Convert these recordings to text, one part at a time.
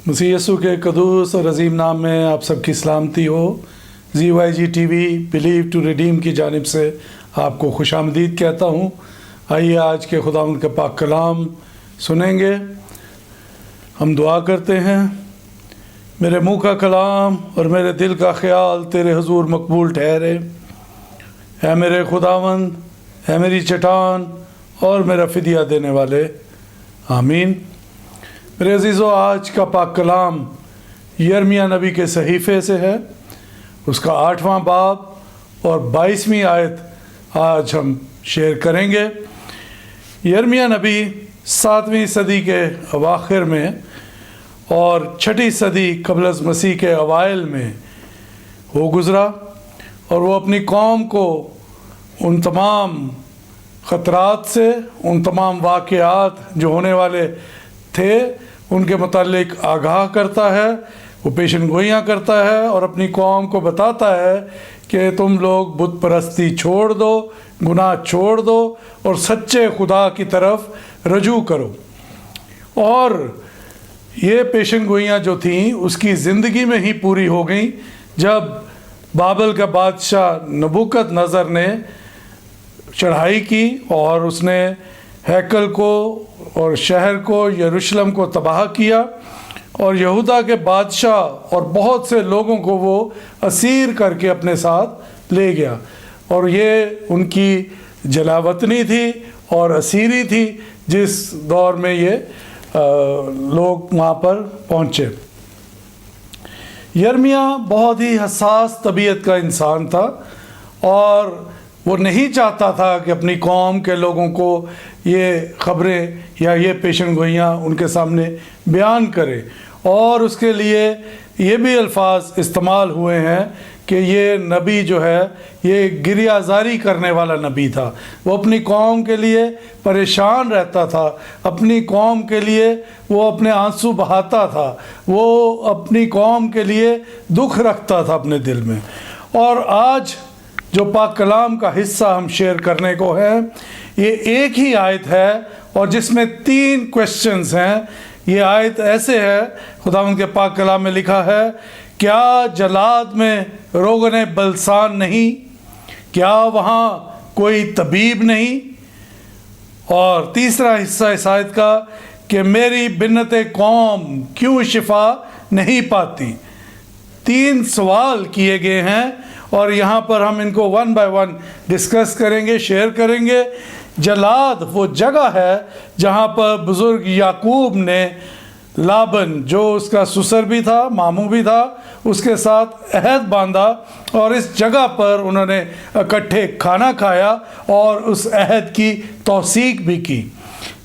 मसीह यसू के कदूस और अजीम नाम में आप सबकी सलामती हो। ZYG TV believe to redeem की जानिब से आपको खुशामदीद कहता हूँ। आइए आज के खुदावंद के पाक कलाम सुनेंगे। हम दुआ करते हैं। मेरे मुँह का कलाम और मेरे दिल का ख्याल तेरे हुजूर मकबूल ठहरे। है मेरे खुदावंद, है मेरी चट्टान और मेरा फिदिया देने वाले। आमीन। मेरे अजीज़ों, आज का पाक कलाम यिर्मयाह नबी के सहीफ़े से है, उसका 8वां बाब और 22वीं आयत आज हम शेयर करेंगे। यिर्मयाह नबी 7वीं सदी के अवाखिर में और 6ठी सदी क़ब्ल मसीह के अवाइल में वो गुज़रा और वो अपनी कौम को उन तमाम ख़तरात से, उन तमाम वाक़यात जो होने वाले थे उनके मुतालिक आगाह करता है। वो पेशन गोइयाँ करता है और अपनी कौम को बताता है कि तुम लोग बुत परस्ती छोड़ दो, गुनाह छोड़ दो और सच्चे खुदा की तरफ रजू करो। और ये पेशन गोइयाँ जो थीं उसकी ज़िंदगी में ही पूरी हो गई जब बाबल का बादशाह नबूकदनेस्सर ने चढ़ाई की और उसने हैकल को और शहर को, यरूशलेम को तबाह किया और यहूदा के बादशाह और बहुत से लोगों को वो असीर करके अपने साथ ले गया। और ये उनकी जलावतनी थी और असीरी थी जिस दौर में ये लोग वहाँ पर पहुँचे। यिर्मयाह बहुत ही हसास तबीयत का इंसान था और वो नहीं चाहता था कि अपनी कौम के लोगों को ये ख़बरें या ये पेशन गोइयाँ उनके सामने बयान करे। और उसके लिए ये भी अल्फाज इस्तेमाल हुए हैं कि ये नबी जो है ये गिरियाजारी करने वाला नबी था। वो अपनी कौम के लिए परेशान रहता था, अपनी कौम के लिए वो अपने आंसू बहाता था, वो अपनी कौम के लिए दुख रखता था अपने दिल में। और आज जो पाक कलाम का हिस्सा हम शेयर करने को है, ये एक ही आयत है और जिसमें 3 क्वेश्चंस हैं। ये आयत ऐसे है, खुदावंद के पाक कलाम में लिखा है, क्या जलाद में रोगने बलसान नहीं? क्या वहाँ कोई तबीब नहीं? और तीसरा हिस्सा इस आयत का कि मेरी बिन्नते कौम क्यों शिफा नहीं पाती। 3 सवाल किए गए हैं और यहाँ पर हम इनको 1 बाय 1 डिस्कस करेंगे, शेयर करेंगे। जलाद वो जगह है जहाँ पर बुज़ुर्ग याकूब ने लाबन, जो उसका ससुर भी था, मामू भी था, उसके साथ अहद बांधा और इस जगह पर उन्होंने इकट्ठे खाना खाया और उस अहद की तौसीक भी की।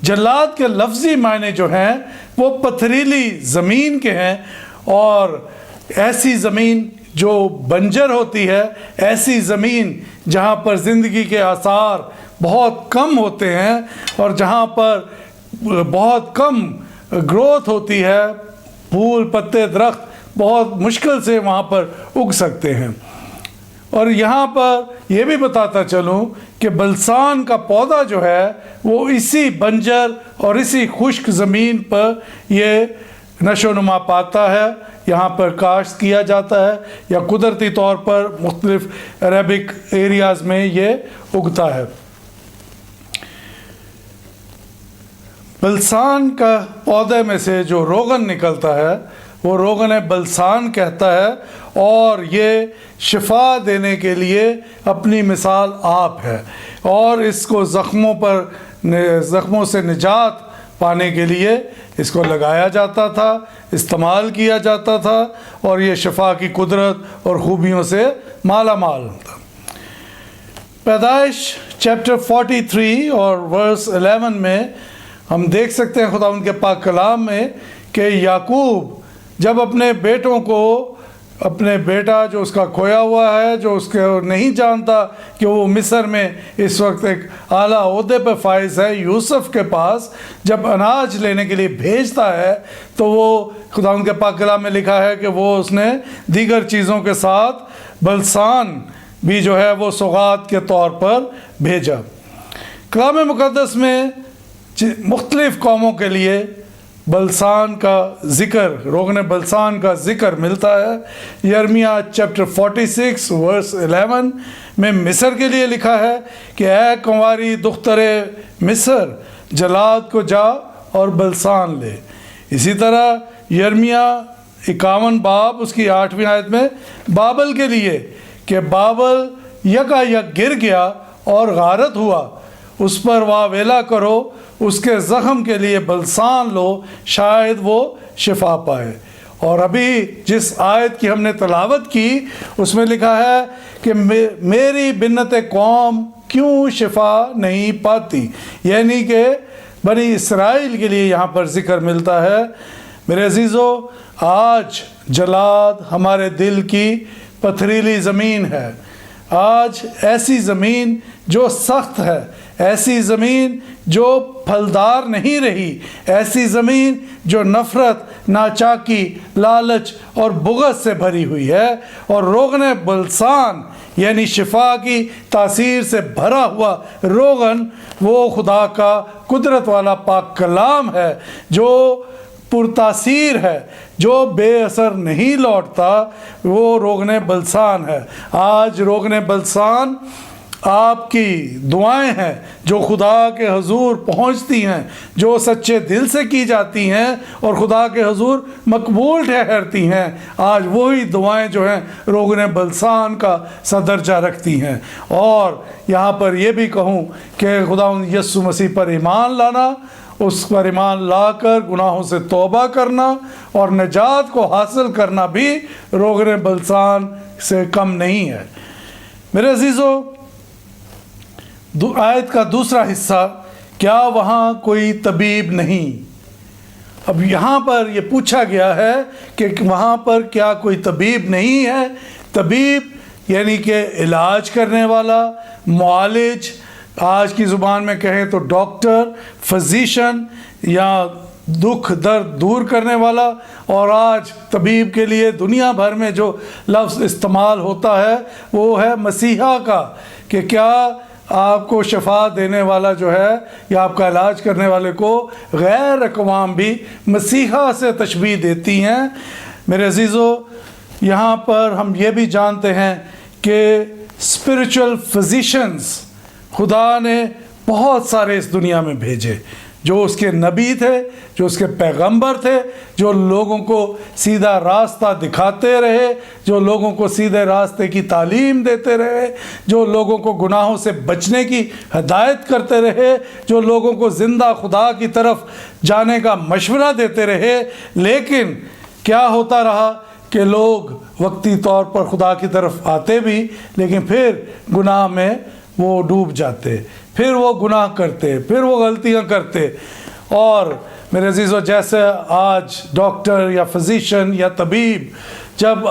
जलाद के लफ्ज़ी मायने जो हैं वो पथरीली ज़मीन के हैं और ऐसी ज़मीन जो बंजर होती है, ऐसी ज़मीन जहाँ पर ज़िंदगी के आसार बहुत कम होते हैं और जहाँ पर बहुत कम ग्रोथ होती है, फूल पत्ते दरख्त बहुत मुश्किल से वहाँ पर उग सकते हैं। और यहाँ पर यह भी बताता चलूँ कि बलसान का पौधा जो है वो इसी बंजर और इसी खुश्क ज़मीन पर ये नशोनुमा पाता है, यहाँ पर काश्त किया जाता है या कुदरती तौर पर मुख्तलिफ अरबिक एरियाज़ में ये उगता है। बलसान का पौधे में से जो रोगन निकलता है वो रोगन बलसान कहता है और ये शिफा देने के लिए अपनी मिसाल आप है और इसको ज़ख्मों से निजात पाने के लिए इसको लगाया जाता था, इस्तेमाल किया जाता था और ये शिफा की कुदरत और ख़ूबियों से माला माल था। पैदाइश चैप्टर 43 और वर्स 11 में हम देख सकते हैं खुदा उनके पाक कलाम में कि याकूब जब अपने बेटों को, अपने बेटा जो उसका खोया हुआ है, जो उसके नहीं जानता कि वो मिस्र में इस वक्त एक आला ओहदे पर फाइज है, यूसुफ के पास जब अनाज लेने के लिए भेजता है तो वो खुदा उनके पाक कलाम में लिखा है कि वो उसने दीगर चीज़ों के साथ बलसान भी जो है वो सौगात के तौर पर भेजा। कलाम मुक़द्दस में मुख्तलिफ़ कौमों के लिए बलसान का जिक्र, रोगन बलसान का जिक्र मिलता है। यर्मिया चैप्टर 46 वर्स 11 में मिस्र के लिए लिखा है कि ऐ कुंवारी दुख्तरे मिस्र, जलाद को जा और बलसान ले। इसी तरह यर्मिया 51 बाब उसकी 8वीं आयत में बाबल के लिए कि बाबल यकायक गिर गया और गारत हुआ, उस पर वावेला करो, उसके ज़ख्म के लिए बलसान लो, शायद वो शिफा पाए। और अभी जिस आयत की हमने तलावत की उसमें लिखा है कि मेरी बिन्नत कौम क्यों शिफा नहीं पाती, यानी कि बनी इसराइल के लिए यहाँ पर जिक्र मिलता है। मेरे अजीज़ों, आज जलाद हमारे दिल की पथरीली ज़मीन है। आज ऐसी ज़मीन जो सख्त है, ऐसी ज़मीन जो फलदार नहीं रही, ऐसी ज़मीन जो नफ़रत, नाचाकी, लालच और बुग़्ज़ से भरी हुई है, और रोगन बलसान यानी शिफा की तासीर से भरा हुआ रोगन वो खुदा का कुदरत वाला पाक कलाम है जो पुरतासीर है, जो बेअसर नहीं लौटता, वो रोगन बलसान है। आज रोगन बलसान आपकी दुआएं हैं जो खुदा के हुजूर पहुंचती हैं, जो सच्चे दिल से की जाती हैं और खुदा के हुजूर मकबूल ठहरती हैं। आज वही दुआएं जो हैं रोगन बलसान का सदर्जा रखती हैं। और यहाँ पर यह भी कहूँ कि खुदा यीशु मसीह पर ईमान लाना, उस पर ईमान लाकर गुनाहों से तौबा करना और निजात को हासिल करना भी रोगन बलसान से कम नहीं है। मेरे अजीज़ों, आयत का दूसरा हिस्सा, क्या वहाँ कोई तबीब नहीं। अब यहाँ पर ये पूछा गया है कि वहाँ पर क्या कोई तबीब नहीं है। तबीब यानी कि इलाज करने वाला, मुआलिज, आज की ज़ुबान में कहें तो डॉक्टर, फिजिशन या दुख दर्द दूर करने वाला। और आज तबीब के लिए दुनिया भर में जो लफ्ज़ इस्तेमाल होता है वो है मसीहा का, कि क्या आपको शफा देने वाला जो है या आपका इलाज करने वाले को गैर अक़वाम भी मसीहा से तशबीह देती हैं। मेरे अजीज़ों, यहाँ पर हम ये भी जानते हैं कि स्पिरिचुअल फिजिशंस खुदा ने बहुत सारे इस दुनिया में भेजे, जो उसके नबी थे, जो उसके पैगंबर थे, जो लोगों को सीधा रास्ता दिखाते रहे, जो लोगों को सीधे रास्ते की तालीम देते रहे, जो लोगों को गुनाहों से बचने की हदायत करते रहे, जो लोगों को ज़िंदा खुदा की तरफ जाने का मशवरा देते रहे। लेकिन क्या होता रहा कि लोग वक्ती तौर पर खुदा की तरफ आते भी, लेकिन फिर गुनाह में वो डूब जाते, फिर वो गुनाह करते, फिर वो गलतियां करते। और मेरे अजीज़ों, जैसे आज डॉक्टर या फिजिशियन या तबीब जब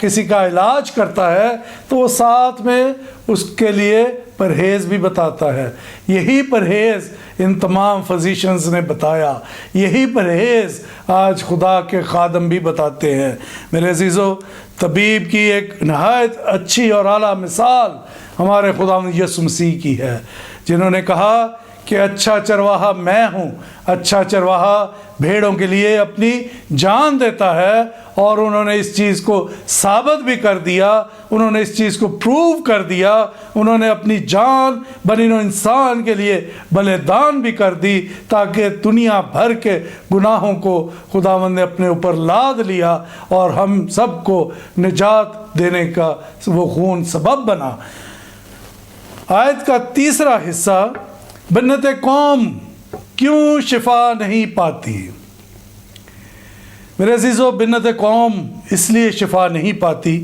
किसी का इलाज करता है तो वो साथ में उसके लिए परहेज़ भी बताता है। यही परहेज़ इन तमाम फिजिशियंस ने बताया, यही परहेज़ आज खुदा के खादम भी बताते हैं। मेरे अजीज़ों, तबीब की एक नहायत अच्छी और आला मिसाल हमारे खुदा यीशु मसीह की है, जिन्होंने कहा कि अच्छा चरवाहा मैं हूँ, अच्छा चरवाहा भेड़ों के लिए अपनी जान देता है। और उन्होंने इस चीज़ को साबित भी कर दिया, उन्होंने इस चीज़ को प्रूव कर दिया, उन्होंने अपनी जान बनीनो इंसान के लिए बलिदान भी कर दी, ताकि दुनिया भर के गुनाहों को खुदावंद ने अपने ऊपर लाद लिया और हम सबको निजात देने का वो खून सबब बना। आयत का तीसरा हिस्सा, बिन्नत कौम क्यों शिफा नहीं पाती। मेरे अजीज़ों, बिन्नत कौम इसलिए शिफा नहीं पाती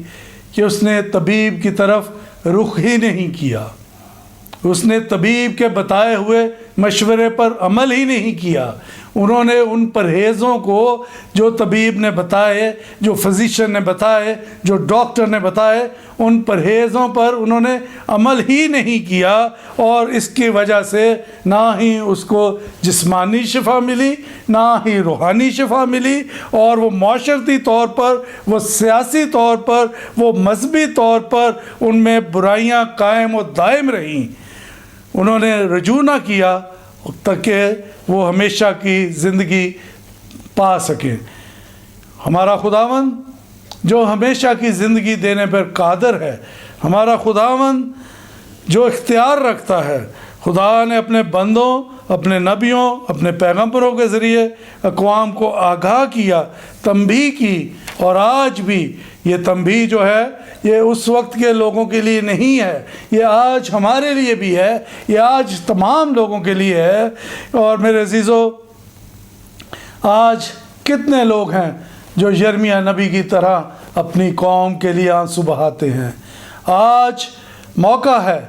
कि उसने तबीब की तरफ रुख ही नहीं किया, उसने तबीब के बताए हुए मशवरे पर अमल ही नहीं किया। उन्होंने उन परहेज़ों को जो तबीब ने बताए, जो फिजिशियन ने बताए, जो डॉक्टर ने बताए, उन परहेज़ों पर उन्होंने अमल ही नहीं किया। और इसकी वजह से ना ही उसको जिस्मानी शिफा मिली, ना ही रूहानी शिफा मिली, और वो माशरती तौर पर, वो सियासी तौर पर, वो मजहबी तौर पर उनमें बुराइयां कायम और दायम रहीं। उन्होंने रजू ना किया ताकि वो हमेशा की ज़िंदगी पा सकें। हमारा खुदावंद जो हमेशा की ज़िंदगी देने पर कादर है, हमारा खुदावंद जो इख्तियार रखता है, खुदा ने अपने बंदों, अपने नबियों, अपने पैगंबरों के ज़रिए अक़वाम को आगाह किया, तंबीह की, और आज भी ये तंबीह जो है ये उस वक्त के लोगों के लिए नहीं है, ये आज हमारे लिए भी है, ये आज तमाम लोगों के लिए है। और मेरे अज़ीज़ों, आज कितने लोग हैं जो यिर्मयाह नबी की तरह अपनी कौम के लिए आंसू बहाते हैं। आज मौका है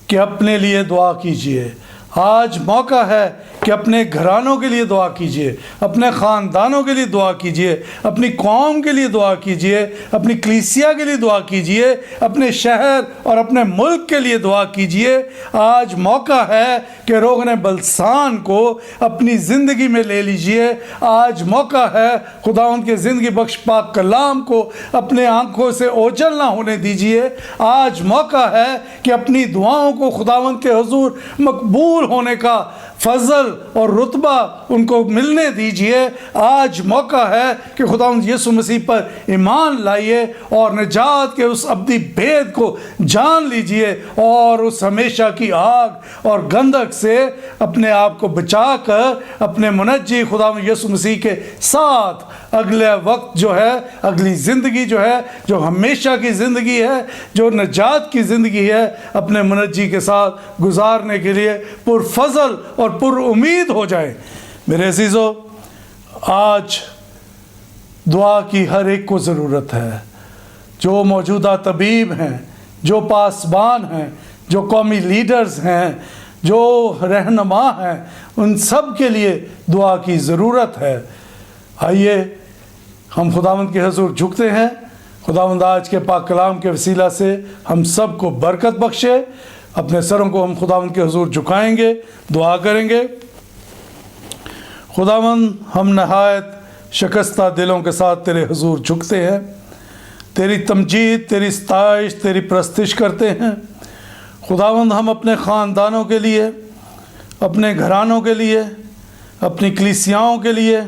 कि अपने लिए दुआ कीजिए, आज मौका है कि अपने घरानों के लिए दुआ कीजिए, अपने ख़ानदानों के लिए दुआ कीजिए, अपनी कौम के लिए दुआ कीजिए, अपनी कलीसिया के लिए दुआ कीजिए, अपने शहर और अपने मुल्क के लिए दुआ कीजिए। आज मौका है कि रोग़न बलसान को अपनी ज़िंदगी में ले लीजिए। आज मौका है खुदावंद के ज़िंदगी बख्श पाक कलाम को अपने आँखों से ओझल ना होने दीजिए। आज मौका है कि अपनी दुआओं को खुदावंद के हुजूर मकबूल होने का फजल और रुतबा उनको मिलने दीजिए। आज मौका है कि खुदावंद यीशु मसीह पर ईमान लाइए और निजात के उस अब्दी भेद को जान लीजिए और उस हमेशा की आग और गंधक से अपने आप को बचाकर अपने मुनज्जी खुदावंद यीशु मसीह के साथ अगले वक्त जो है, अगली ज़िंदगी जो है, जो हमेशा की ज़िंदगी है, जो निजात की ज़िंदगी है, अपने मुनज्जी के साथ गुजारने के लिए पुरफजल और पुर उम्मीद हो जाए। मेरे अज़ीज़ों, आज दुआ की हर एक को ज़रूरत है। जो मौजूदा तबीब हैं, जो पासबान हैं, जो कौमी लीडर्स हैं, जो रहनुमा हैं, उन सब के लिए दुआ की ज़रूरत है। आइए हम खुदावंद के हुजूर झुकते हैं। खुदावंद आज के पाक कलाम के वसीला से हम सब को बरकत बख्शे। अपने सरों को हम खुदावंद के हुजूर झुकाएंगे, दुआ करेंगे। खुदावंद, हम नहायत शिकस्ता दिलों के साथ तेरे हुजूर झुकते हैं, तेरी तमजीद, तेरी सताइश, तेरी प्रस्तिश करते हैं। खुदावंद, हम अपने ख़ानदानों के लिए, अपने घरानों के लिए, अपनी कलीसियाओं के लिए,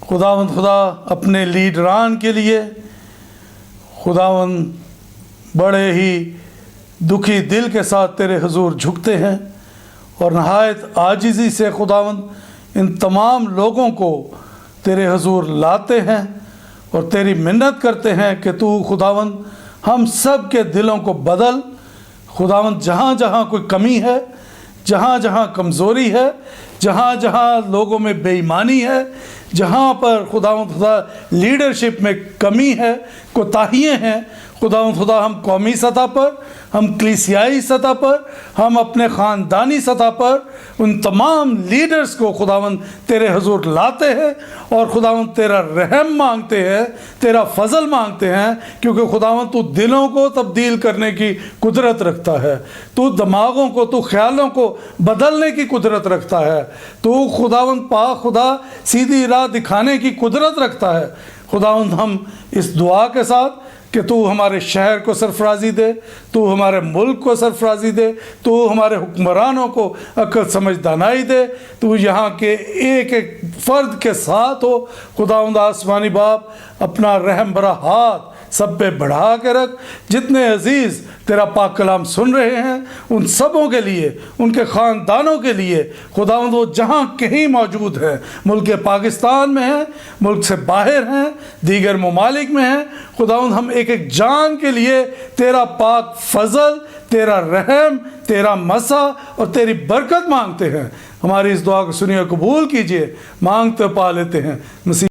खुदावंद खुदा अपने लीडरान के लिए, खुदावंद बड़े ही दुखी दिल के साथ तेरे हुजूर झुकते हैं और नहायत आजिज़ी से खुदावंद इन तमाम लोगों को तेरे हुजूर लाते हैं और तेरी मिन्नत करते हैं कि तू खुदावंद हम सब के दिलों को बदल। खुदावंद, जहाँ जहाँ कोई कमी है, जहाँ जहाँ कमज़ोरी है, जहाँ जहाँ लोगों में बेईमानी है, जहाँ पर खुदावंद खुदा लीडरशिप में कमी है, कोताहियाँ हैं, खुदावंद खुदा हम कौमी सतह पर, हम कलीसियाई सतह पर, हम अपने ख़ानदानी सतह पर उन तमाम लीडर्स को खुदावंद तेरे हुजूर लाते हैं और खुदावंद तेरा रहम मांगते हैं, तेरा फजल मांगते हैं, क्योंकि खुदावंद तू दिलों को तब्दील करने की कुदरत रखता है, तू दिमागों को, तू ख्यालों को बदलने की कुदरत रखता है, तू खुदावंद पाक खुदा सीधी राह दिखाने की कुदरत रखता है। खुदावंद, हम इस दुआ के साथ कि तू हमारे शहर को सरफराजी दे, तू हमारे मुल्क को सरफराजी दे, तू हमारे हुक्मरानों को अक्ल समझ दानाई दे, तू यहाँ के एक एक फ़र्द के साथ हो। खुदावंद आसमानी बाप, अपना रहम भरा हाथ सब पे बढ़ा के रख। जितने अजीज़ तेरा पाक कलाम सुन रहे हैं उन सबों के लिए, उनके ख़ानदानों के लिए खुदावंद, वो जहाँ कहीं मौजूद हैं, मुल्क पाकिस्तान में हैं, मुल्क से बाहर हैं, दीगर ममालिक में हैं, खुदावंद हम एक एक जान के लिए तेरा पाक फजल, तेरा रहम, तेरा मसा और तेरी बरकत मांगते हैं। हमारी इस दुआ को सुनिए, कबूल कीजिए। मांगते पा लेते हैं मसीह